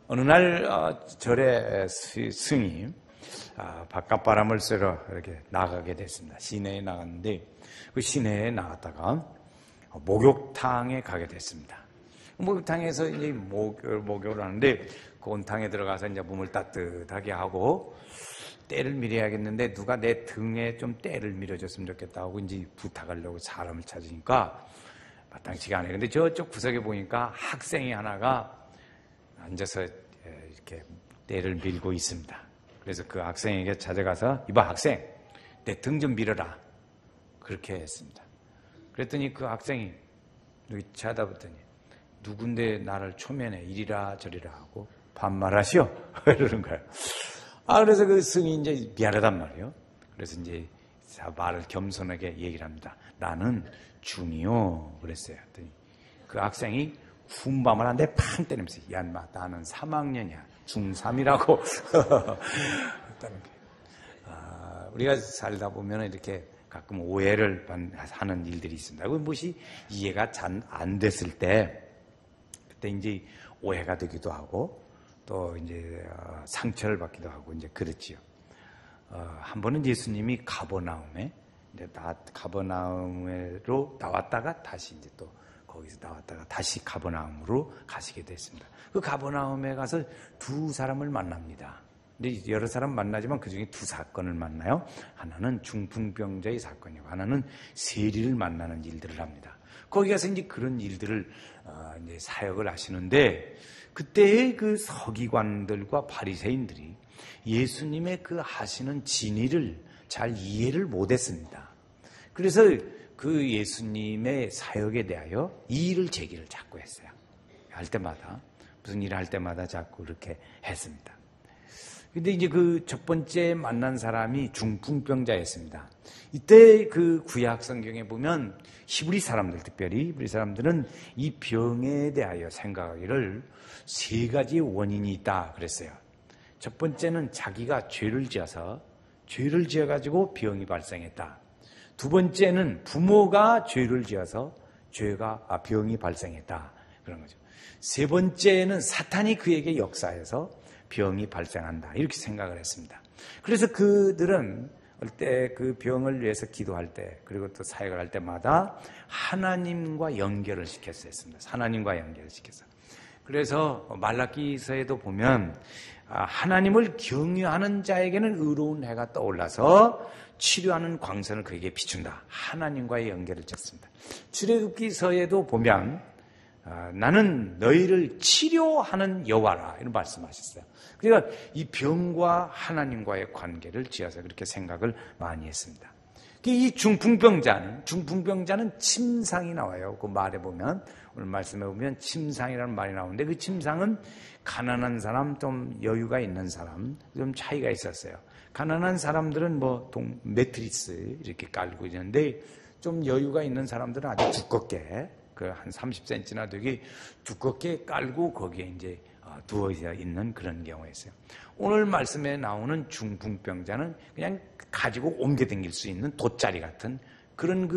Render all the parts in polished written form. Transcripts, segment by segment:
어느 날 절에 스님 바깥바람을 쐬러 이렇게 나가게 됐습니다. 시내에 나갔는데 그 시내에 나갔다가 목욕탕에 가게 됐습니다. 목욕탕에서 이제 목욕을 하는데 그 온탕에 들어가서 이제 몸을 따뜻하게 하고 때를 밀어야겠는데 누가 내 등에 좀 때를 밀어줬으면 좋겠다 하고 이제 부탁하려고 사람을 찾으니까 마땅치가 않아요. 근데 저쪽 구석에 보니까 학생이 하나가 앉아서 이렇게 때를 밀고 있습니다. 그래서 그 학생에게 찾아가서 이봐 학생, 내 등 좀 밀어라. 그렇게 했습니다. 그랬더니 그 학생이 여기 쳐다보더니 누군데 나를 초면에 이리라 저리라 하고 반말하시오. 이러는 거예요. 그래서 그 승이 이제 미안하단 말이에요. 그래서 이제 말을 겸손하게 얘기를 합니다. 나는 중이요. 그랬어요. 그랬더니 그 학생이 훈밤을 한 대 팡 때리면서 야 인마 나는 3학년이야. 중3이라고. 우리가 살다 보면 이렇게 가끔 오해를 하는 일들이 있습니다. 무엇이 이해가 잘 안 됐을 때 그때 이제 오해가 되기도 하고 또 이제 상처를 받기도 하고 이제 그렇지요. 한 번은 예수님이 가버나움에 이제 가버나움으로 나왔다가 다시 이제 또 거기서 나왔다가 다시 가버나움으로 가시게 됐습니다. 그 가버나움에 가서 두 사람을 만납니다. 근데 여러 사람 만나지만 그 중에 두 사건을 만나요. 하나는 중풍병자의 사건이고 하나는 세리를 만나는 일들을 합니다. 거기 가서 이제 그런 일들을 이제 사역을 하시는데 그때의 그 서기관들과 바리새인들이 예수님의 그 하시는 진리를 잘 이해를 못했습니다. 그래서 그 예수님의 사역에 대하여 이의를 제기를 자꾸 했어요. 할 때마다 무슨 일을 할 때마다 자꾸 그렇게 했습니다. 근데 이제 그 첫 번째 만난 사람이 중풍병자였습니다. 이때 그 구약 성경에 보면 히브리 사람들, 특별히 히브리 사람들은 이 병에 대하여 생각하기를 세 가지 원인이 있다 그랬어요. 첫 번째는 자기가 죄를 지어가지고 병이 발생했다. 두 번째는 부모가 죄를 지어서 병이 발생했다. 그런 거죠. 세 번째는 사탄이 그에게 역사해서 병이 발생한다. 이렇게 생각을 했습니다. 그래서 그들은 때 그 병을 위해서 기도할 때 그리고 또 사역을 할 때마다 하나님과 연결을 시켰어야 했습니다. 하나님과 연결을 시켰어요. 그래서 말라기서에도 보면 하나님을 경외하는 자에게는 의로운 해가 떠올라서 치료하는 광선을 그에게 비춘다. 하나님과의 연결을 짓습니다. 출애굽기서에도 보면 나는 너희를 치료하는 여호와라 이런 말씀하셨어요. 그러니까 이 병과 하나님과의 관계를 지어서 그렇게 생각을 많이 했습니다. 이 중풍병자는 침상이 나와요. 그 말에 보면 오늘 말씀에 보면 침상이라는 말이 나오는데 그 침상은 가난한 사람, 좀 여유가 있는 사람 좀 차이가 있었어요. 가난한 사람들은 매트리스 이렇게 깔고 있는데 좀 여유가 있는 사람들은 아주 두껍게 한 30cm나 되게 두껍게 깔고 거기에 이제 누워 있는 그런 경우였어요. 오늘 말씀에 나오는 중풍병자는 그냥 가지고 옮겨 다닐 수 있는 돗자리 같은 그런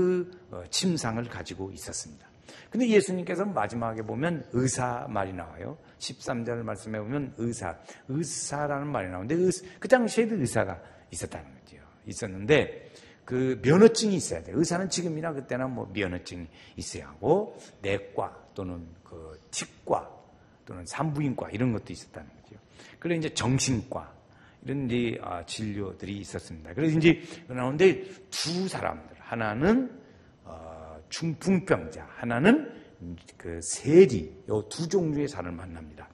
침상을 가지고 있었습니다. 근데 예수님께서 마지막에 보면 의사 말이 나와요. 13절 말씀에 보면 의사라는 말이 나오는데 그 당시에도 의사가 있었다는 거죠. 있었는데 그 면허증이 있어야 돼요. 의사는 지금이나 그때나 면허증이 있어야 하고 내과 또는 그 치과 또는 산부인과 이런 것도 있었다는 거죠. 그래서 이제 정신과 이런 이제 진료들이 있었습니다. 그래서 이제 나오는데 두 사람들 하나는 중풍병자 하나는 그 세리 이 두 종류의 사람을 만납니다.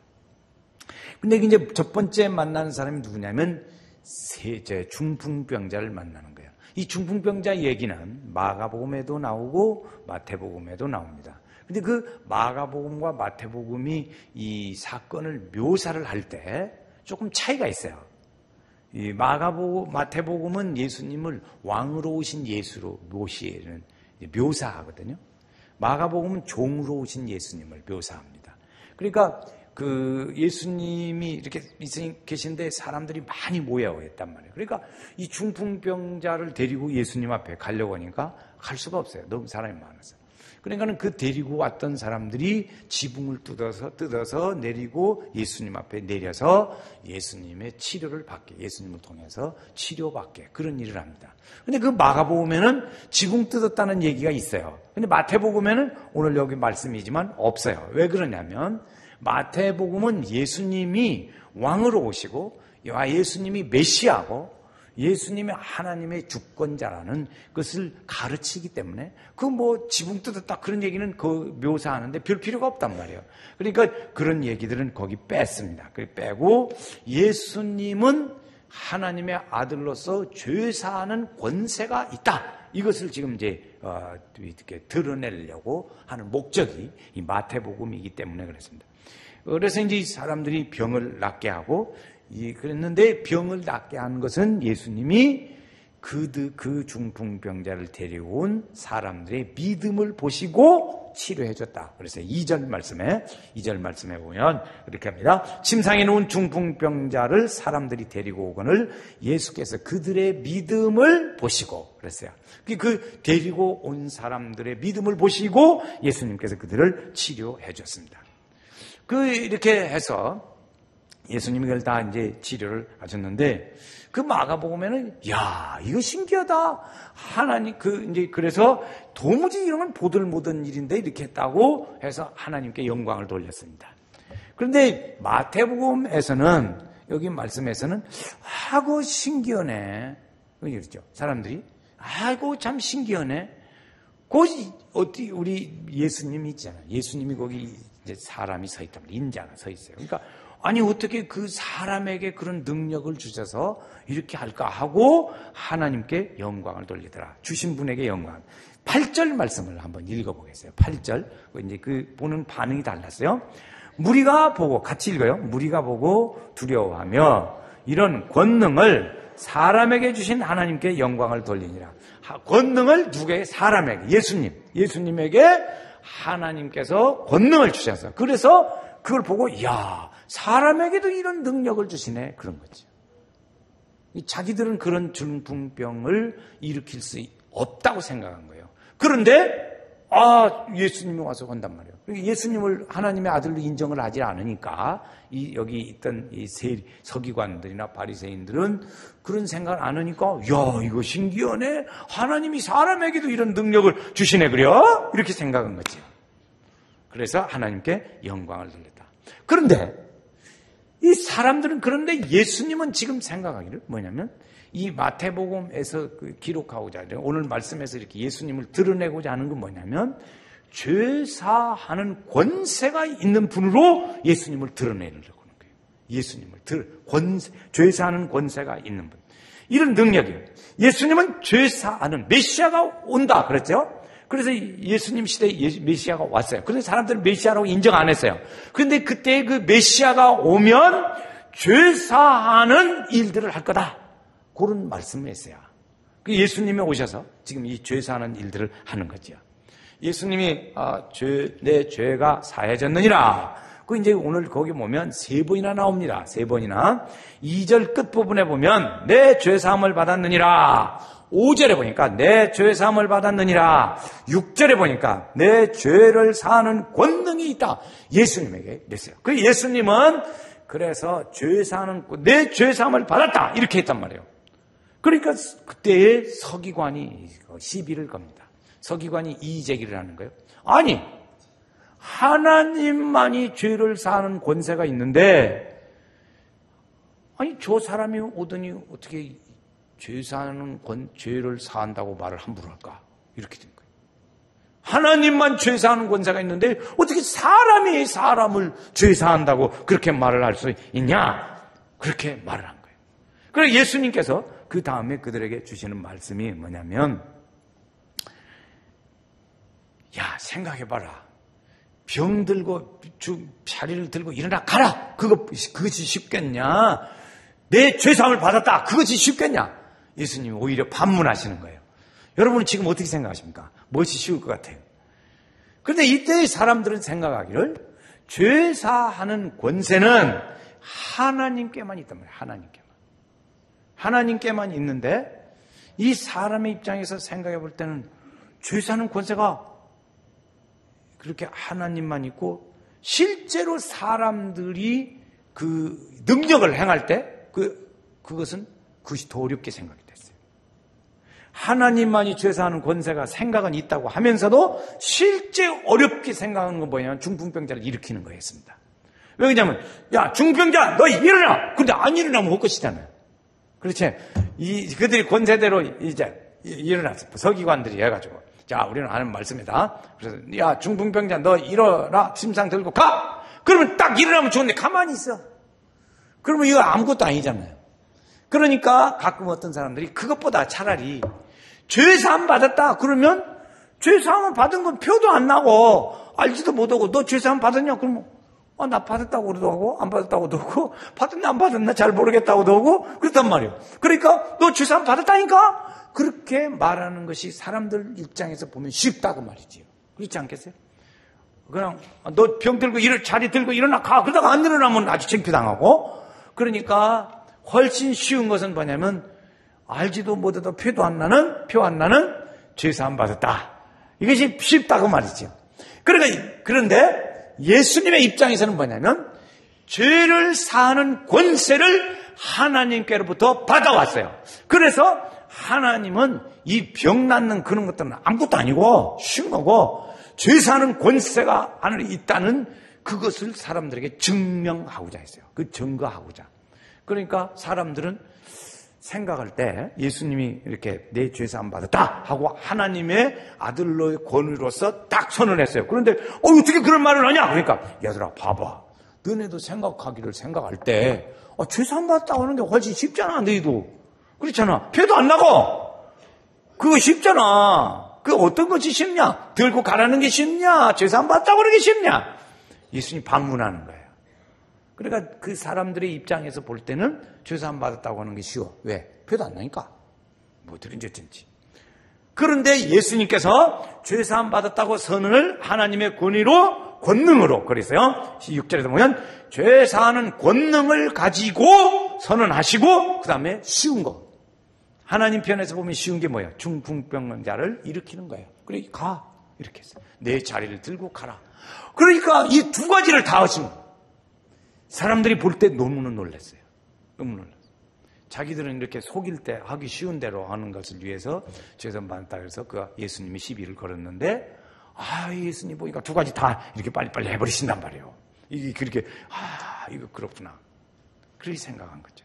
근데 이제 첫 번째 만나는 사람이 누구냐면 중풍병자를 만나는 거예요. 이 중풍병자 얘기는 마가복음에도 나오고 마태복음에도 나옵니다. 근데 그 마가복음과 마태복음이 이 사건을 묘사를 할 때 조금 차이가 있어요. 이 마태복음은 예수님을 왕으로 오신 예수로 묘사하거든요. 마가복음은 종으로 오신 예수님을 묘사합니다. 그러니까 그 예수님이 이렇게 계신데 사람들이 많이 모여 있단 말이에요. 그러니까 이 중풍병자를 데리고 예수님 앞에 가려고 하니까 갈 수가 없어요. 너무 사람이 많았어요. 그러니까는 그 데리고 왔던 사람들이 지붕을 뜯어서 내리고 예수님 앞에 내려서 예수님의 치료를 받게, 예수님을 통해서 치료받게 그런 일을 합니다. 근데 그 마가복음에는 지붕 뜯었다는 얘기가 있어요. 근데 마태복음에는 오늘 여기 말씀이지만 없어요. 왜 그러냐면 마태복음은 예수님이 왕으로 오시고 예수님이 메시아고 예수님이 하나님의 주권자라는 것을 가르치기 때문에 그 뭐 지붕 뜯었다 그런 얘기는 그 묘사하는데 별 필요가 없단 말이에요. 그러니까 그런 얘기들은 거기 뺐습니다. 빼고 예수님은 하나님의 아들로서 죄사하는 권세가 있다. 이것을 지금 이제 이렇게 드러내려고 하는 목적이 이 마태복음이기 때문에 그렇습니다. 그래서 이제 이 사람들이 병을 낫게 하고 그랬는데 병을 낫게 한 것은 예수님이 그 중풍병자를 데리고 온 사람들의 믿음을 보시고 치료해 줬다. 그래서 2절 말씀에 보면 이렇게 합니다. 침상에 누운 중풍병자를 사람들이 데리고 오거늘 예수께서 그들의 믿음을 보시고 그랬어요. 그 데리고 온 사람들의 믿음을 보시고 예수님께서 그들을 치료해 줬습니다. 이렇게 해서 예수님이 그걸 다 이제 치료를 하셨는데 그 마가복음에는 야 이거 신기하다 하나님 그래서 도무지 이런 건 보들 못한 일인데 이렇게 했다고 해서 하나님께 영광을 돌렸습니다. 그런데 마태복음에서는 여기 말씀에서는 아고 신기하네 그렇죠 사람들이 아이고 참 신기하네 어디 우리 예수님이 있잖아요. 예수님이 거기 이제 사람이 서 있단 말이에요. 인자가 서 있어요. 그러니까 아니 어떻게 그 사람에게 그런 능력을 주셔서 이렇게 할까 하고 하나님께 영광을 돌리더라. 주신 분에게 영광. 8절 말씀을 한번 읽어보겠어요. 8절 이제 그 보는 반응이 달랐어요. 무리가 보고 같이 읽어요. 무리가 보고 두려워하며 이런 권능을 사람에게 주신 하나님께 영광을 돌리니라. 권능을 누구에게? 사람에게. 예수님에게 하나님께서 권능을 주셔서 그래서 그걸 보고 야 사람에게도 이런 능력을 주시네 그런 거죠. 자기들은 그런 중풍병을 일으킬 수 없다고 생각한 거예요. 그런데 예수님이 와서 한단 말이에요. 예수님을 하나님의 아들로 인정을 하지 않으니까 여기 있던 이 서기관들이나 바리새인들은 그런 생각을 안 하니까 야 이거 신기하네. 하나님이 사람에게도 이런 능력을 주시네 그래요? 이렇게 생각한 거죠. 그래서 하나님께 영광을 돌렸다. 그런데 이 사람들은 그런데 예수님은 지금 생각하기를 뭐냐면 이 마태복음에서 기록하고자 하는 오늘 말씀에서 이렇게 예수님을 드러내고자 하는 건 뭐냐면 죄사하는 권세가 있는 분으로 예수님을 드러내려고 하는 거예요. 예수님을 죄사하는 권세가 있는 분. 이런 능력이에요. 예수님은 죄사하는 메시아가 온다 그랬죠. 그래서 예수님 시대에 메시아가 왔어요. 그런데 사람들은 메시아라고 인정 안 했어요. 그런데 그때 그 메시아가 오면 죄사하는 일들을 할 거다. 그런 말씀을 했어요. 예수님이 오셔서 지금 이 죄사하는 일들을 하는 거죠. 예수님이 내 죄가 사해졌느니라. 이제 오늘 거기 보면 3번이나 나옵니다. 3번이나. 2절 끝부분에 보면 내 죄사함을 받았느니라. 5절에 보니까 내 죄사함을 받았느니라. 6절에 보니까 내 죄를 사하는 권능이 있다. 예수님에게 냈어요. 예수님은 그래서 내 죄사함을 받았다. 이렇게 했단 말이에요. 그러니까 그때의 서기관이 시비를 겁니다. 서기관이 이의제기를 하는 거예요. 아니 하나님만이 죄를 사하는 권세가 있는데 아니 저 사람이 오더니 어떻게 죄를 사한다고 말을 함부로 할까? 이렇게 된 거예요. 하나님만 죄 사하는 권세가 있는데 어떻게 사람이 사람을 죄 사한다고 그렇게 말을 할 수 있냐? 그렇게 말을 한 거예요. 그래서 예수님께서 그 다음에 그들에게 주시는 말씀이 뭐냐면 야 생각해봐라. 병 들고 자리를 들고 일어나 가라. 그것이 쉽겠냐? 내 죄사함을 받았다. 그것이 쉽겠냐? 예수님이 오히려 반문하시는 거예요. 여러분은 지금 어떻게 생각하십니까? 무엇이 쉬울 것 같아요? 그런데 이때의 사람들은 생각하기를 죄사하는 권세는 하나님께만 있단 말이에요. 하나님께만 있는데 이 사람의 입장에서 생각해 볼 때는 죄사하는 권세가 그렇게 하나님만 있고 실제로 사람들이 그 능력을 행할 때 그것은 그것이 더 어렵게 생각이 됐어요. 하나님만이 죄사하는 권세가 생각은 있다고 하면서도 실제 어렵게 생각하는 건 뭐냐면 중풍병자를 일으키는 거였습니다. 왜냐면 야 중풍병자 너 일어나! 근데 안 일어나면 못 것이잖아요. 그렇지? 그들이 권세대로 이제 일어났어요. 서기관들이 해가지고 자 우리는 하는 말씀이다. 그래서 야 중풍병자 너 일어나 침상 들고 가! 그러면 딱 일어나면 좋은데 가만히 있어. 그러면 이거 아무것도 아니잖아요. 그러니까 가끔 어떤 사람들이 그것보다 차라리 죄사함 받았다 그러면 죄사함을 받은 건 표도 안 나고 알지도 못하고 너 죄사함 받았냐? 그러면 나 받았다고도 하고 안 받았다고도 하고 받았나 안 받았나 잘 모르겠다고도 하고 그렇단 말이에요. 그러니까 너 죄사함 받았다니까? 그렇게 말하는 것이 사람들 입장에서 보면 쉽다고 말이지요. 그렇지 않겠어요? 그냥 너 병 들고 자리 들고 일어나 가. 그러다가 안 일어나면 아주 창피당하고. 그러니까 훨씬 쉬운 것은 뭐냐면 알지도 못해도 표 안 나는 죄사함 받았다. 이것이 쉽다고 말이죠. 그런데 예수님의 입장에서는 뭐냐면 죄를 사하는 권세를 하나님께로부터 받아왔어요. 그래서 하나님은 이 병 낫는 그런 것들은 아무것도 아니고 쉬운 거고 죄 사는 권세가 하늘에 있다는 그것을 사람들에게 증명하고자 했어요. 그 증거하고자. 그러니까 사람들은 생각할 때 예수님이 이렇게 내 죄사함 받았다 하고 하나님의 아들로의 권위로서 딱 선언했어요. 그런데 어떻게 그런 말을 하냐? 그러니까 얘들아 봐봐. 너네도 생각할 때 죄사함 받았다고 하는 게 훨씬 쉽잖아. 너희도. 그렇잖아. 표도 안 나고. 그거 쉽잖아. 그 어떤 것이 쉽냐? 들고 가라는 게 쉽냐? 죄사함 받았다고 하는 게 쉽냐? 예수님이 반문하는 거예요. 그러니까 그 사람들의 입장에서 볼 때는 죄사함 받았다고 하는 게 쉬워. 왜? 표도 안 나니까. 뭐든지 어쩐지. 그런데 예수님께서 죄사함 받았다고 선언을 하나님의 권능으로 그래서요. 6절에도 보면 죄사하는 권능을 가지고 선언하시고 그 다음에 쉬운 거. 하나님 편에서 보면 쉬운 게 뭐예요? 중풍병자를 일으키는 거예요. 그래 가 이렇게 했어요. 내 자리를 들고 가라. 그러니까 이 두 가지를 다 하신 거예요. 사람들이 볼 때 너무나 놀랐어요. 너무 놀랐어요. 자기들은 이렇게 속일 때 하기 쉬운 대로 하는 것을 위해서 죄사함 받았다 그래서 그 예수님이 시비를 걸었는데 예수님 보니까 두 가지 다 이렇게 빨리빨리 해버리신단 말이에요. 이게 그렇게 이거 그렇구나. 그렇게 생각한 거죠.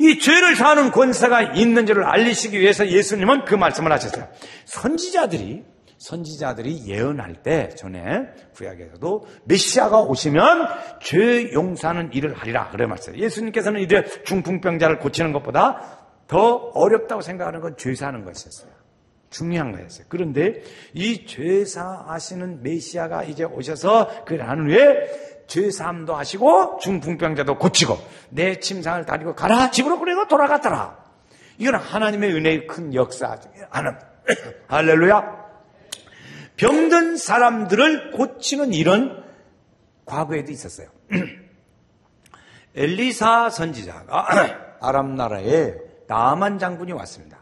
이 죄를 사는 권세가 있는 줄을 알리시기 위해서 예수님은 그 말씀을 하셨어요. 선지자들이 예언할 때 전에 구약에서도 메시아가 오시면 죄 용서하는 일을 하리라 그래 말했어요. 예수님께서는 이제 중풍병자를 고치는 것보다 더 어렵다고 생각하는 건 죄 사는 것이었어요. 중요한 거였어요. 그런데 이 죄사하시는 메시아가 이제 오셔서 그 난 후에 죄사함도 하시고 중풍병자도 고치고 내 침상을 다리고 가라 집으로 그리고 돌아갔더라. 이건 하나님의 은혜의 큰 역사 중에 하나. 할렐루야. 병든 사람들을 고치는 일은 과거에도 있었어요. 엘리사 선지자가 아람 나라에 나만 장군이 왔습니다.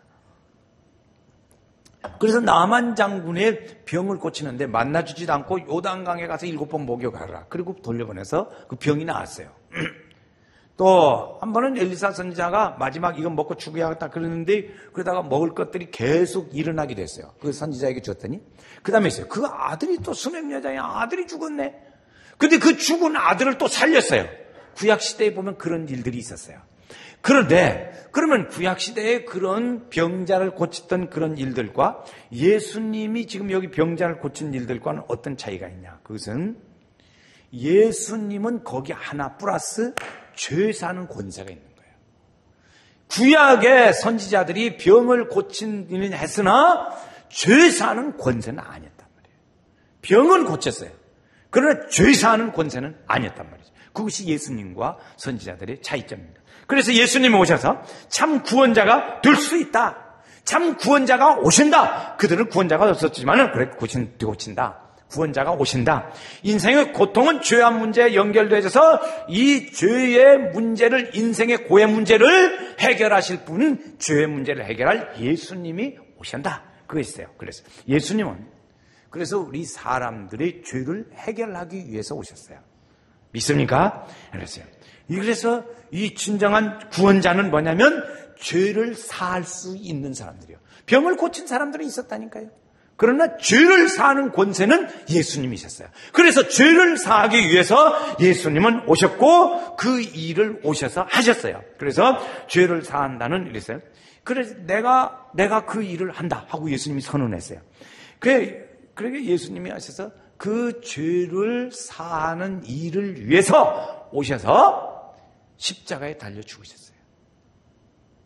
그래서 나만 장군의 병을 고치는데 만나주지도 않고 요단강에 가서 7번 목욕하라. 그리고 돌려보내서 그 병이 나았어요. 또 한 번은 엘리사 선지자가 마지막 이건 먹고 죽어야겠다 그러는데 그러다가 먹을 것들이 계속 일어나게 됐어요. 그 선지자에게 줬더니 그 다음에 있어요. 그 아들이 또 수냄 여자야. 아들이 죽었네. 근데 그 죽은 아들을 또 살렸어요. 구약시대에 보면 그런 일들이 있었어요. 그런데 그러면 구약시대에 그런 병자를 고쳤던 그런 일들과 예수님이 지금 여기 병자를 고친 일들과는 어떤 차이가 있냐. 그것은 예수님은 거기 하나 플러스 죄 사는 권세가 있는 거예요. 구약의 선지자들이 병을 고친 일은 했으나 죄 사는 권세는 아니었단 말이에요. 병은 고쳤어요. 그러나 죄 사는 권세는 아니었단 말이죠. 그것이 예수님과 선지자들의 차이점입니다. 그래서 예수님이 오셔서 참 구원자가 될 수 있다. 참 구원자가 오신다. 그들은 구원자가 없었지만 그래 고친다. 구원자가 오신다. 인생의 고통은 죄와 문제에 연결되어서 이 죄의 문제를 인생의 고의 문제를 해결하실 분은 죄의 문제를 해결할 예수님이 오신다. 그거 있어요. 그래서 예수님은 그래서 우리 사람들의 죄를 해결하기 위해서 오셨어요. 믿습니까? 그래서 이 진정한 구원자는 뭐냐면 죄를 사할 수 있는 사람들이요. 병을 고친 사람들이 있었다니까요. 그러나 죄를 사하는 권세는 예수님이셨어요. 그래서 죄를 사하기 위해서 예수님은 오셨고 그 일을 오셔서 하셨어요. 그래서 죄를 사한다는 이랬어요. 그래서 내가 그 일을 한다 하고 예수님이 선언했어요. 그러니까 예수님이 하셔서 그 죄를 사하는 일을 위해서 오셔서 십자가에 달려 죽으셨어요.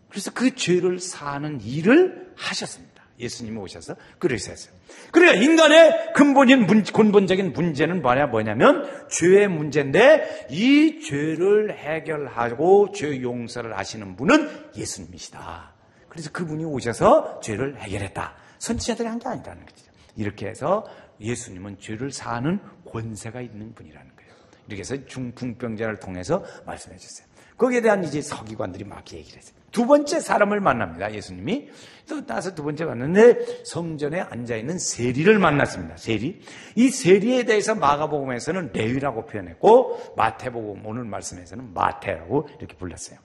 그래서 그 죄를 사하는 일을 하셨습니다. 예수님이 오셔서 그러셔 했어요. 그러니까 인간의 근본적인 문제는 뭐냐면 죄의 문제인데 이 죄를 해결하고 죄 용서를 하시는 분은 예수님이시다. 그래서 그분이 오셔서 죄를 해결했다. 선지자들이 한 게 아니라는 거죠. 이렇게 해서 예수님은 죄를 사하는 권세가 있는 분이라는 거예요. 이렇게 해서 중풍병자를 통해서 말씀해 주셨어요. 거기에 대한 이제 서기관들이 막 얘기를 했어요. 두 번째 사람을 만납니다. 예수님이 또 나서 두 번째 만났는데 성전에 앉아있는 세리를 만났습니다. 세리. 이 세리에 대해서 마가복음에서는 레위라고 표현했고 마태복음 오늘 말씀에서는 마태라고 이렇게 불렀어요.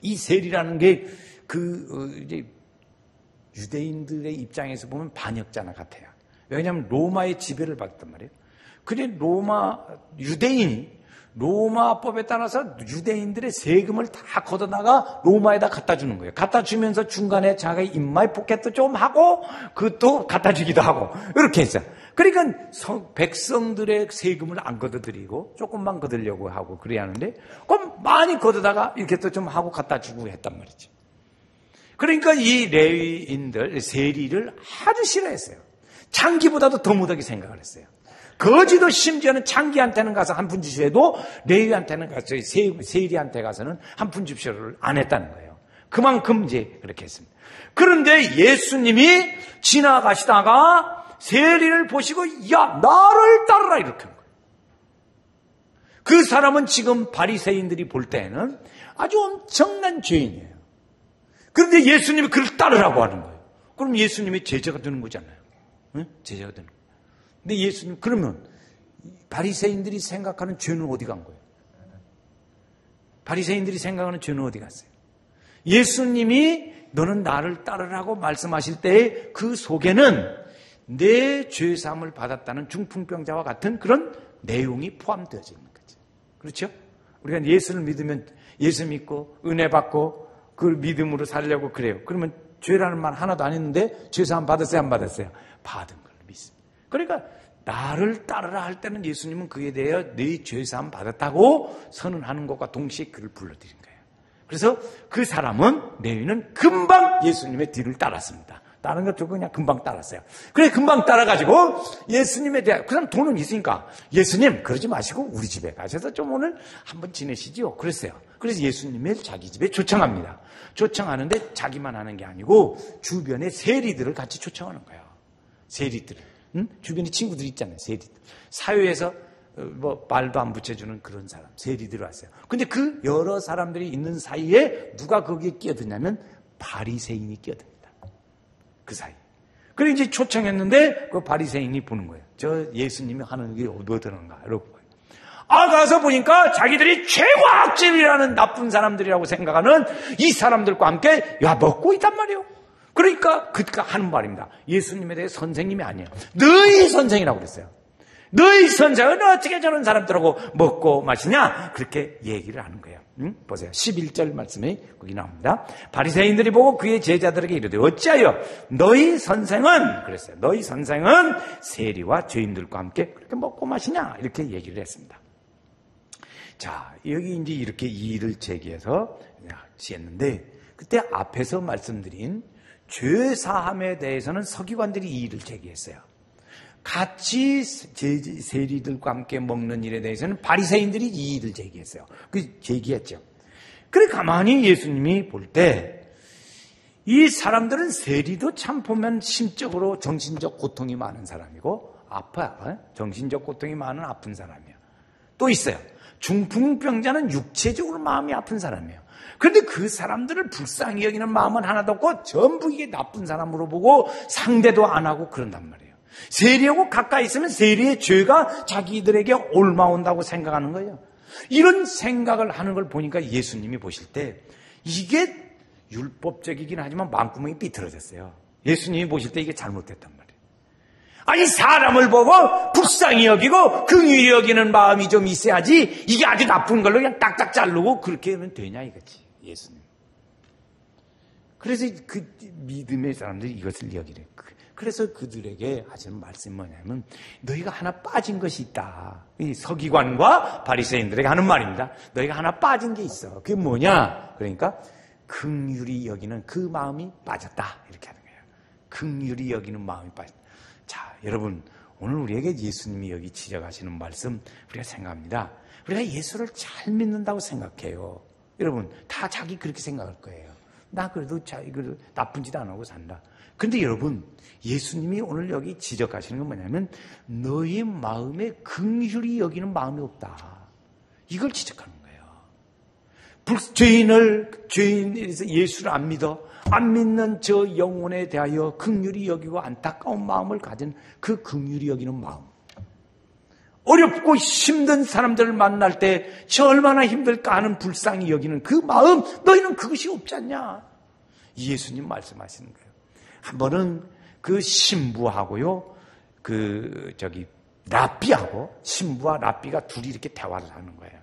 이 세리라는 게 이제 유대인들의 입장에서 보면 반역자나 같아요. 왜냐하면 로마의 지배를 받았단 말이에요. 그래 유대인이 로마법에 따라서 유대인들의 세금을 다 걷어다가 로마에다 갖다 주는 거예요. 갖다 주면서 중간에 자기 인마이 포켓도 좀 하고 그것도 갖다 주기도 하고 이렇게 했어요. 그러니까 백성들의 세금을 안 걷어들이고 조금만 걷으려고 하고 그래야 하는데 그럼 많이 걷어다가 이렇게 또 좀 하고 갖다 주고 했단 말이죠. 그러니까 이 레위인들 세리를 아주 싫어했어요. 창기보다도 더 못하게 생각을 했어요. 거지도 심지어는 창기한테는 가서 한 푼 주셔도 레위한테는 가서 세리한테 가서는 한 푼 줍쇼를 안 했다는 거예요. 그만큼 이제 그렇게 했습니다. 그런데 예수님이 지나가시다가 세리를 보시고 야 나를 따르라 이렇게 한 거예요. 그 사람은 지금 바리새인들이 볼 때는 아주 엄청난 죄인이에요. 그런데 예수님이 그를 따르라고 하는 거예요. 그럼 예수님이 제자가 되는 거잖아요. 응? 제자가 되는 거예요. 근데 예수님 그러면 바리새인들이 생각하는 죄는 어디 간 거예요? 바리새인들이 생각하는 죄는 어디 갔어요? 예수님이 너는 나를 따르라고 말씀하실 때에 그 속에는 내 죄사함을 받았다는 중풍병자와 같은 그런 내용이 포함되어져 있는 거죠. 그렇죠? 우리가 예수를 믿으면 예수 믿고 은혜 받고 그 믿음으로 살려고 그래요. 그러면 죄라는 말 하나도 안 했는데 죄사함 받았어요? 안 받았어요? 받은 걸로 믿습니다. 그러니까 나를 따르라 할 때는 예수님은 그에 대해 네 죄사함 받았다고 선언하는 것과 동시에 그를 불러드린 거예요. 그래서 그 사람은 레위는 금방 예수님의 뒤를 따랐습니다. 다른 것도 그냥 금방 따랐어요. 그래 금방 따라가지고 예수님에 대한 그 사람 돈은 있으니까 예수님 그러지 마시고 우리 집에 가셔서 좀 오늘 한번 지내시지요. 그랬어요. 그래서 예수님을 자기 집에 초청합니다. 초청하는데 자기만 하는 게 아니고 주변의 세리들을 같이 초청하는 거예요. 세리들을. 주변에 친구들 있잖아요. 세리들. 사회에서 말도 안 붙여주는 그런 사람. 세리들이 왔어요. 근데 그 여러 사람들이 있는 사이에 누가 거기에 끼어드냐면 바리새인이 끼어듭니다. 그 사이. 그래 이제 초청했는데 그 바리새인이 보는 거예요. 저 예수님이 하는 게 어떠는가 이러고. 가서 보니까 자기들이 최고악질이라는 나쁜 사람들이라고 생각하는 이 사람들과 함께 먹고 있단 말이에요. 그러니까 그가 하는 말입니다. 예수님에 대해 선생님이 아니에요. 너희 선생이라고 그랬어요. 너희 선생은 어떻게 저런 사람들하고 먹고 마시냐? 그렇게 얘기를 하는 거예요. 보세요. 11절 말씀이 거기 나옵니다. 바리새인들이 보고 그의 제자들에게 이르되 어찌하여 너희 선생은 그랬어요. 너희 선생은 세리와 죄인들과 함께 그렇게 먹고 마시냐? 이렇게 얘기를 했습니다. 자, 여기 이제 이렇게 이의를 제기해서 했는데 그때 앞에서 말씀드린 죄 사함에 대해서는 서기관들이 이의를 제기했어요. 같이 세리들과 함께 먹는 일에 대해서는 바리새인들이 이의를 제기했어요. 그 제기했죠. 그래 가만히 예수님이 볼 때 이 사람들은 세리도 참 보면 심적으로 정신적 고통이 많은 사람이고 아파요. 정신적 고통이 많은 아픈 사람이에요. 또 있어요. 중풍병자는 육체적으로 마음이 아픈 사람이에요. 그런데 그 사람들을 불쌍히 여기는 마음은 하나도 없고 전부 이게 나쁜 사람으로 보고 상대도 안 하고 그런단 말이에요. 세리하고 가까이 있으면 세리의 죄가 자기들에게 옮아온다고 생각하는 거예요. 이런 생각을 하는 걸 보니까 예수님이 보실 때 이게 율법적이긴 하지만 마음구멍이 삐뚤어졌어요. 예수님이 보실 때 이게 잘못됐단 말이에요. 아니, 사람을 보고 불쌍히 여기고 긍휼히 여기는 마음이 좀 있어야지 이게 아주 나쁜 걸로 그냥 딱딱 자르고 그렇게 하면 되냐 이거지, 예수님. 그래서 그 믿음의 사람들이 이것을 여기래. 그래서 그들에게 하시는 말씀이 뭐냐면 너희가 하나 빠진 것이 있다. 이 서기관과 바리새인들에게 하는 말입니다. 너희가 하나 빠진 게 있어. 그게 뭐냐? 그러니까 긍휼히 여기는 그 마음이 빠졌다. 이렇게 하는 거예요. 긍휼히 여기는 마음이 빠졌다. 자, 여러분, 오늘 우리에게 예수님이 여기 지적하시는 말씀 우리가 생각합니다. 우리가 예수를 잘 믿는다고 생각해요. 여러분, 다 자기 그렇게 생각할 거예요. 나 그래도 이거 나쁜 짓 안 하고 산다. 근데 여러분, 예수님이 오늘 여기 지적하시는 건 뭐냐면 너희 마음에 긍휼히 여기는 마음이 없다. 이걸 지적하는 거예요. 죄인에서 예수를 안 믿어. 안 믿는 저 영혼에 대하여 긍휼히 여기고 안타까운 마음을 가진 그 긍휼히 여기는 마음. 어렵고 힘든 사람들을 만날 때 저 얼마나 힘들까 하는 불쌍히 여기는 그 마음, 너희는 그것이 없지 않냐? 예수님 말씀하시는 거예요. 한 번은 그 신부하고요, 랍비하고, 신부와 랍비가 둘이 이렇게 대화를 하는 거예요.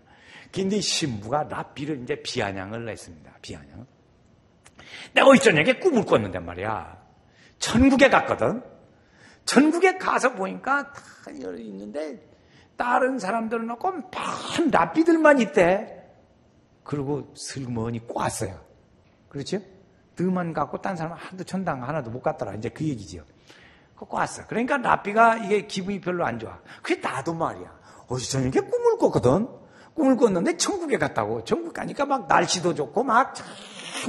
근데 신부가 랍비를 이제 비아냥을 했습니다. 비아냥. 내가 어디 저녁에 꿈을 꿨는데 말이야. 천국에 갔거든. 천국에 가서 보니까 다 있는데 다른 사람들은 없고 반 랍비들만 있대. 그리고 슬그머니 꽈어요. 그렇죠? 너만 갖고 딴 사람은 하나도 천당 하나도 못 갔더라. 이제 그 얘기지요. 그거 꽈어. 그러니까 랍비가 이게 기분이 별로 안 좋아. 그게 나도 말이야. 어제 저녁에 꿈을 꿨거든. 꿈을 꿨는데 천국에 갔다고. 천국 가니까 막 날씨도 좋고 막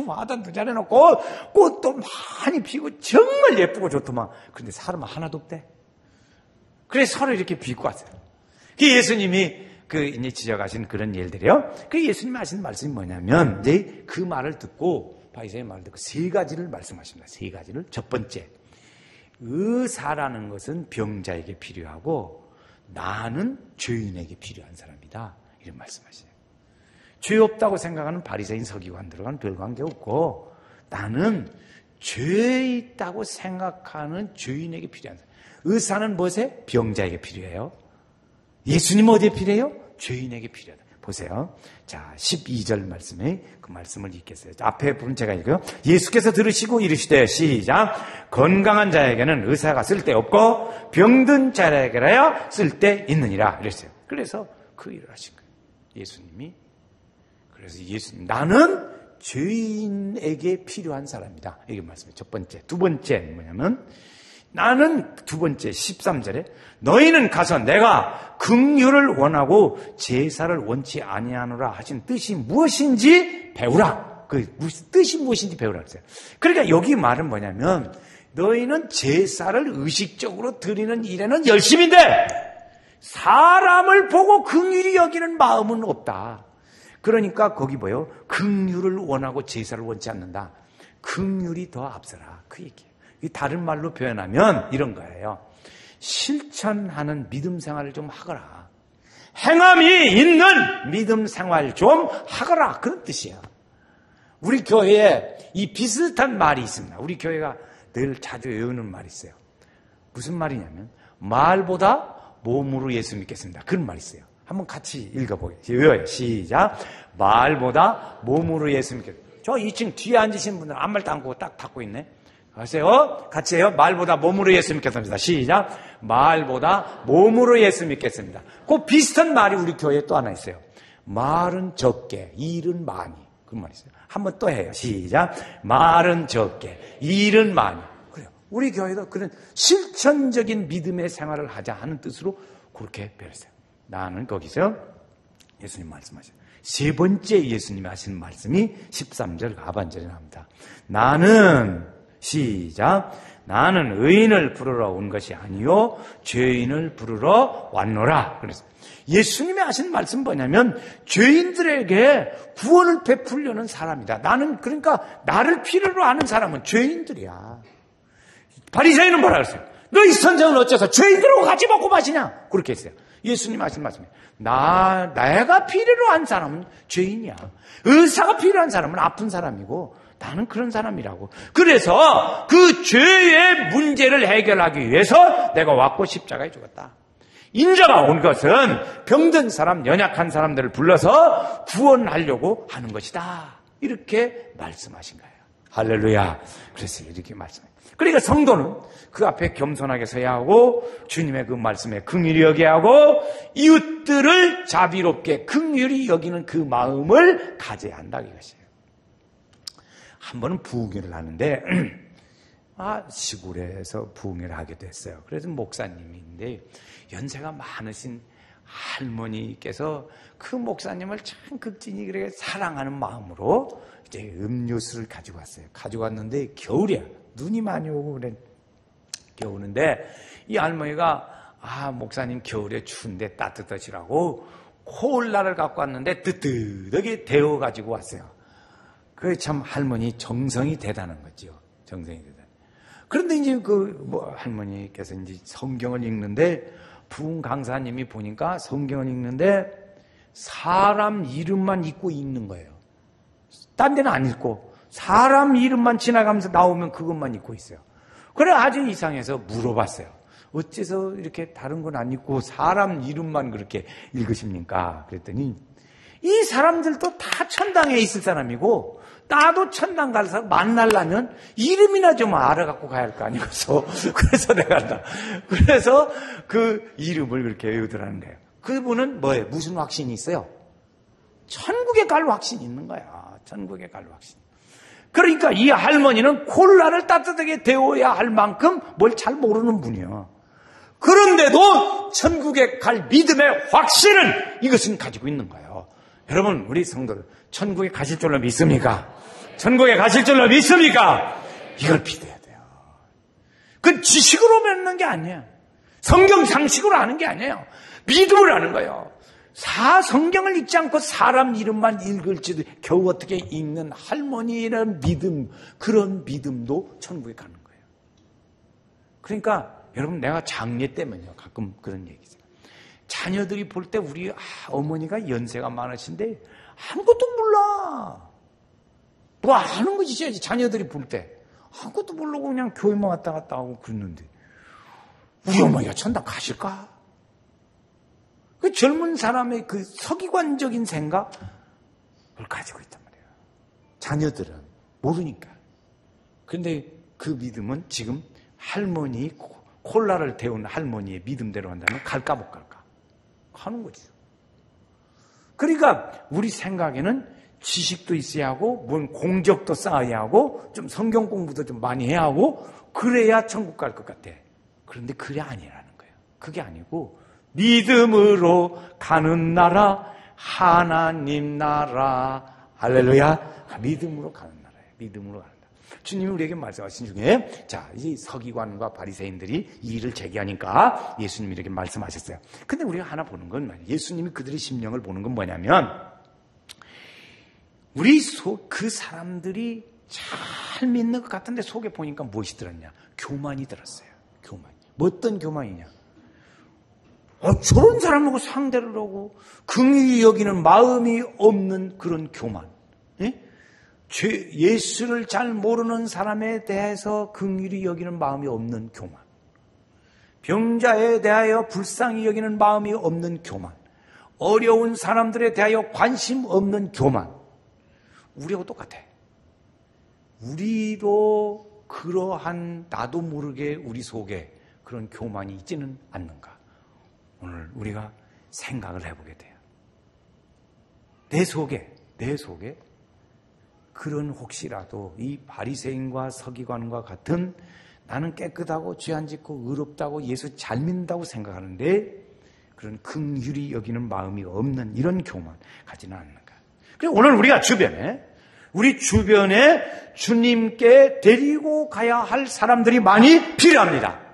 화단도 잘해놓고 꽃도 많이 피고 정말 예쁘고 좋더만. 그런데 사람 하나도 없대. 그래서 서로 이렇게 비고 왔어요. 그 예수님이 이제 지적하신 그런 일들이요. 그 예수님이 하신 말씀이 뭐냐면 이제 그 말을 듣고 바리새인의 말을 듣고 세 가지를 말씀하십니다. 세 가지를. 첫 번째, 의사라는 것은 병자에게 필요하고 나는 죄인에게 필요한 사람이다. 이런 말씀하시네요. 죄 없다고 생각하는 바리새인 서기관들과는 별 관계 없고 나는 죄 있다고 생각하는 죄인에게 필요한 사람. 의사는 무엇에? 병자에게 필요해요. 예수님 어디에 필요해요? 죄인에게 필요하다. 보세요. 자, 12절 말씀에 그 말씀을 읽겠어요. 앞에 부분 제가 읽어요. 예수께서 들으시고 이르시되 시작. 건강한 자에게는 의사가 쓸데없고 병든 자에게라야 쓸데있느니라. 이랬어요. 그래서 그 일을 하신 거예요. 예수님이. 그래서 예수님, 나는 죄인에게 필요한 사람이다. 이게 말씀이에요. 첫 번째. 두 번째는 뭐냐면 나는 두 번째 13절에 너희는 가서 내가 긍휼을 원하고 제사를 원치 아니하노라 하신 뜻이 무엇인지 배우라. 그 뜻이 무엇인지 배우라 그랬어요. 그러니까 여기 말은 뭐냐면 너희는 제사를 의식적으로 드리는 일에는 열심인데 사람을 보고 긍휼히 여기는 마음은 없다. 그러니까 거기 뭐예요? 긍휼을 원하고 제사를 원치 않는다. 긍휼이 더 앞서라. 그 얘기예요. 다른 말로 표현하면 이런 거예요. 실천하는 믿음 생활을 좀 하거라. 행함이 있는 믿음 생활 좀 하거라. 그런 뜻이야. 우리 교회에 이 비슷한 말이 있습니다. 우리 교회가 늘 자주 외우는 말이 있어요. 무슨 말이냐면 말보다 몸으로 예수 믿겠습니다. 그런 말이 있어요. 한번 같이 읽어보겠습니다. 외워요. 시작. 말보다 몸으로 예수 믿겠습니다. 저 2층 뒤에 앉으신 분들 아무 말도 안 하고 딱 닫고 있네. 아세요? 같이 해요. 말보다 몸으로 예수 믿겠습니다. 시작. 말보다 몸으로 예수 믿겠습니다. 그 비슷한 말이 우리 교회에 또 하나 있어요. 말은 적게, 일은 많이. 그런 말이 있어요. 한번 또 해요. 시작. 말은 적게, 일은 많이. 그래요. 우리 교회도 그런 실천적인 믿음의 생활을 하자 하는 뜻으로 그렇게 배웠어요. 나는 거기서 예수님 말씀하셔요. 세 번째 예수님이 하신 말씀이 13절 하반절에 나옵니다. 나는 시작. 나는 의인을 부르러 온 것이 아니요 죄인을 부르러 왔노라. 그래서 예수님이 하신 말씀 뭐냐면 죄인들에게 구원을 베풀려는 사람이다. 나는 그러니까 나를 필요로 하는 사람은 죄인들이야. 바리새인은 뭐라 그랬어요? 너희 선생은 어째서 죄인들하고 같이 먹고 마시냐? 그렇게 했어요. 예수님 하신 말씀이에요. 내가 필요로 한 사람은 죄인이야. 의사가 필요한 사람은 아픈 사람이고 나는 그런 사람이라고. 그래서 그 죄의 문제를 해결하기 위해서 내가 왔고 십자가에 죽었다. 인자가 온 것은 병든 사람, 연약한 사람들을 불러서 구원하려고 하는 것이다. 이렇게 말씀하신 거예요. 할렐루야. 그래서 이렇게 말씀해요. 그러니까 성도는 그 앞에 겸손하게 서야 하고 주님의 그 말씀에 긍휼히 여겨야 하고 이웃들을 자비롭게 긍휼히 여기는 그 마음을 가져야 한다 이것이에요. 한 번은 부흥회를 하는데 시골에서 부흥회를 하게 됐어요. 그래서 목사님인데 연세가 많으신 할머니께서 그 목사님을 참 극진히 그렇게 사랑하는 마음으로 이제 음료수를 가지고 왔어요. 가지고 왔는데 겨울이야. 눈이 많이 오고 그래. 겨우는데 이 할머니가 목사님 겨울에 추운데 따뜻하시라고 콜라를 갖고 왔는데 뜨뜻하게 데워 가지고 왔어요. 그게 참 할머니 정성이 대단한 거죠. 정성이 대단. 그런데 이제 할머니께서 이제 성경을 읽는데 부흥 강사님이 보니까 성경을 읽는데 사람 이름만 읽고 읽는 거예요. 딴 데는 안 읽고 사람 이름만 지나가면서 나오면 그것만 읽고 있어요. 그래 아주 이상해서 물어봤어요. 어째서 이렇게 다른 건 안 읽고 사람 이름만 그렇게 읽으십니까? 그랬더니 이 사람들도 다 천당에 있을 사람이고 나도 천당 가서 만나려면 이름이나 좀 알아갖고 가야 할 거 아니겠어. 그래서 내가 그래서 그 이름을 그렇게 외우더라는 거예요. 그분은 뭐예요? 무슨 확신이 있어요? 천국에 갈 확신이 있는 거야. 천국에 갈 확신. 그러니까 이 할머니는 콜라를 따뜻하게 데워야 할 만큼 뭘 잘 모르는 분이야. 그런데도 천국에 갈 믿음의 확신을 이것은 가지고 있는 거예요. 여러분 우리 성도들 천국에 가실 줄로 믿습니까? 천국에 가실 줄로 믿습니까? 이걸 믿어야 돼요. 그건 지식으로 맺는 게 아니에요. 성경 상식으로 아는 게 아니에요. 믿음을 아는 거예요. 성경을 읽지 않고 사람 이름만 읽을지도 겨우 어떻게 읽는 할머니라는 믿음, 그런 믿음도 천국에 가는 거예요. 그러니까 여러분 내가 장례 때면요 가끔 그런 얘기죠. 자녀들이 볼 때 우리 어머니가 연세가 많으신데 아무것도 몰라. 뭐 아는 거지 자녀들이 볼 때. 아무것도 모르고 그냥 교회만 왔다 갔다 하고 그러는데 우리 어머니가 천당 가실까? 그 젊은 사람의 그 서기관적인 생각을 가지고 있단 말이에요. 자녀들은 모르니까. 그런데 그 믿음은 지금 할머니 콜라를 데운 할머니의 믿음대로 한다면 갈까 못 갈까? 하는 거죠. 그러니까 우리 생각에는 지식도 있어야 하고 뭔 공적도 쌓아야 하고 좀 성경 공부도 좀 많이 해야 하고 그래야 천국 갈 것 같아. 그런데 그게 아니라는 거예요. 그게 아니고 믿음으로 가는 나라 하나님 나라. 할렐루야. 믿음으로 가는 나라예요. 믿음으로 가는 나라. 주님이 우리에게 말씀하신 중에 이 서기관과 바리새인들이 이 일을 제기하니까 예수님이 이렇게 말씀하셨어요. 근데 우리가 하나 보는 건 예수님이 그들의 심령을 보는 건 뭐냐면 그 사람들이 잘 믿는 것 같은데 속에 보니까 무엇이 들었냐? 교만이 들었어요. 교만. 뭐 어떤 교만이냐? 저런 사람하고 상대를 하고 긍휼히 여기는 마음이 없는 그런 교만. 예? 예수를 잘 모르는 사람에 대해서 긍휼히 여기는 마음이 없는 교만. 병자에 대하여 불쌍히 여기는 마음이 없는 교만. 어려운 사람들에 대하여 관심 없는 교만. 우리하고 똑같아. 우리도 그러한 나도 모르게 우리 속에 그런 교만이 있지는 않는가? 오늘 우리가 생각을 해보게 돼요. 내 속에 그런 혹시라도 이 바리새인과 서기관과 같은 나는 깨끗하고 죄 안 짓고 의롭다고 예수 잘 믿는다고 생각하는데 그런 긍휼히 여기는 마음이 없는 이런 교만 가지는 않는가. 그래서 오늘 우리가 우리 주변에 주님께 데리고 가야 할 사람들이 많이 필요합니다.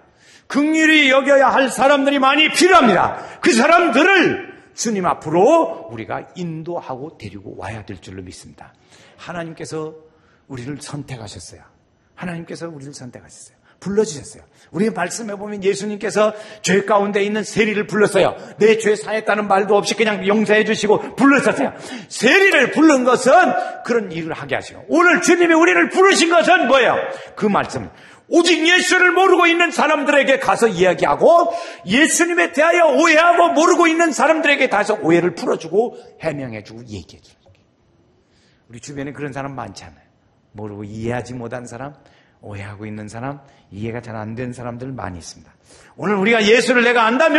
긍휼히 여겨야 할 사람들이 많이 필요합니다. 그 사람들을 주님 앞으로 우리가 인도하고 데리고 와야 될 줄로 믿습니다. 하나님께서 우리를 선택하셨어요. 불러주셨어요. 우리 말씀해 보면 예수님께서 죄 가운데 있는 세리를 불렀어요. 내 죄 사했다는 말도 없이 그냥 용서해 주시고 불렀었어요. 세리를 부른 것은 그런 일을 하게 하시고, 오늘 주님이 우리를 부르신 것은 뭐예요? 그 말씀. 오직 예수를 모르고 있는 사람들에게 가서 이야기하고, 예수님에 대하여 오해하고 모르고 있는 사람들에게 가서 오해를 풀어주고 해명해주고 얘기해주는 거예요. 우리 주변에 그런 사람 많지 않아요? 모르고 이해하지 못한 사람, 오해하고 있는 사람, 이해가 잘 안 된 사람들 많이 있습니다. 오늘 우리가 예수를 내가 안다면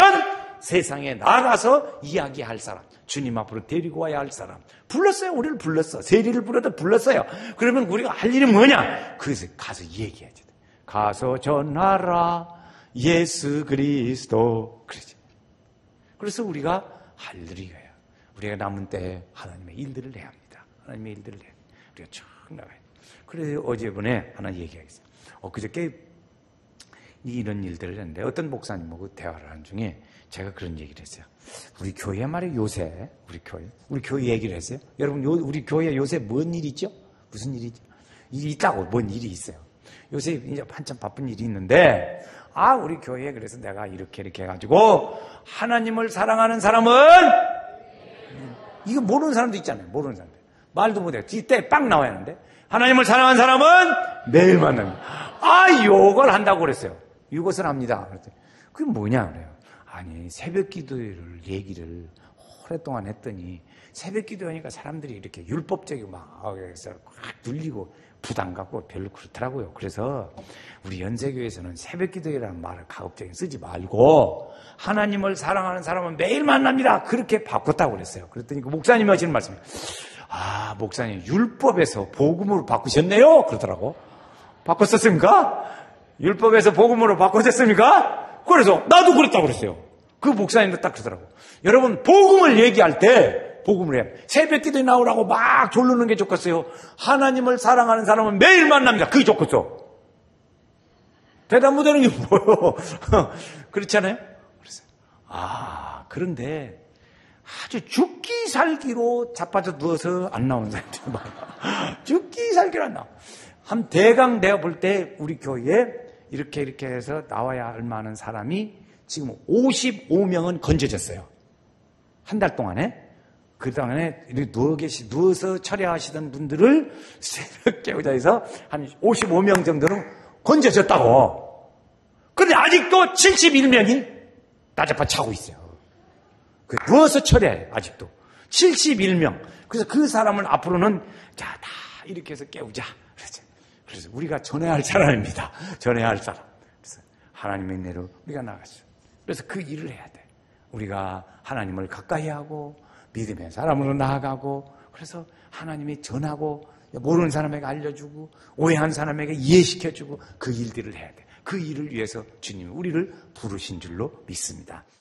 세상에 나가서 이야기할 사람, 주님 앞으로 데리고 와야 할 사람, 불렀어요. 우리를 불렀어. 세리를 불러도 불렀어요. 그러면 우리가 할 일이 뭐냐? 그래서 가서 얘기해야지. 가서 전하라 예수 그리스도. 그러지. 그래서 우리가 할 일이 이거예요. 우리가 남은 때에 하나님의 일들을 해야 합니다. 하나님의 일들을 해야 합니다. 우리가 쭉 나가요. 그래서 어제번에 하나 얘기하겠어요. 그저께 이런 일들을 했는데 어떤 목사님하고 대화를 하는 중에 제가 그런 얘기를 했어요. 우리 교회 말이에요. 요새 우리 교회 얘기를 했어요. 여러분 우리 교회 요새 뭔 일이 있죠? 무슨 일이 있죠? 일이 있다고. 뭔 일이 있어요. 요새 이제 한참 바쁜 일이 있는데, 우리 교회에 그래서 내가 이렇게 해가지고 하나님을 사랑하는 사람은, 이거 모르는 사람도 있잖아요. 모르는 사람들 말도 못해요. 뒤때 빵 나와야 하는데, 하나님을 사랑하는 사람은 매일 만납니다. 요걸 한다고 그랬어요. 이것을 합니다. 그게 뭐냐 그래요. 아니, 새벽 기도를 얘기를 오랫동안 했더니, 새벽 기도하니까 사람들이 이렇게 율법적이고 막 눌리고 부담 갖고 별로 그렇더라고요. 그래서 우리 연세교회에서는 새벽 기도라는 말을 가급적이 쓰지 말고 하나님을 사랑하는 사람은 매일 만납니다. 그렇게 바꿨다고 그랬어요. 그랬더니 그 목사님이 하시는 말씀이, 목사님 율법에서 복음으로 바꾸셨네요. 그러더라고. 바꿨었습니까? 율법에서 복음으로 바꾸셨습니까? 그래서 나도 그랬다고 그랬어요. 그 목사님도 딱 그러더라고. 여러분, 복음을 얘기할 때 복음을 해야 돼. 새벽 기도에 나오라고 막 졸르는 게 좋겠어요? 하나님을 사랑하는 사람은 매일 만납니다. 그게 좋겠어. 대답 못하는 게 뭐예요? 그렇잖아요? 그래서 그런데 아주 죽기 살기로 자빠져 누워서 안 나오는 사람들 많아요. 죽기 살기로 안 나와. 한 대강 내가 볼 때 우리 교회에 이렇게 해서 나와야 할 만한 사람이 지금 55명은 건져졌어요. 한 달 동안에. 그 동안에 누워서 철야하시던 분들을 새벽 깨우자 해서 한 55명 정도는 건져졌다고. 그런데 아직도 71명이 나잡아 차고 있어요. 누워서 철야해요. 아직도 71명. 그래서 그 사람을 앞으로는 다 이렇게 해서 깨우자. 그래서 우리가 전해야 할 사람입니다. 전해야 할 사람. 그래서 하나님의 은혜로 우리가 나갔어요. 그래서 그 일을 해야 돼. 우리가 하나님을 가까이 하고 믿음의 사람으로 나아가고, 그래서 하나님이 전하고 모르는 사람에게 알려주고 오해한 사람에게 이해시켜주고 그 일들을 해야 돼. 그 일을 위해서 주님이 우리를 부르신 줄로 믿습니다.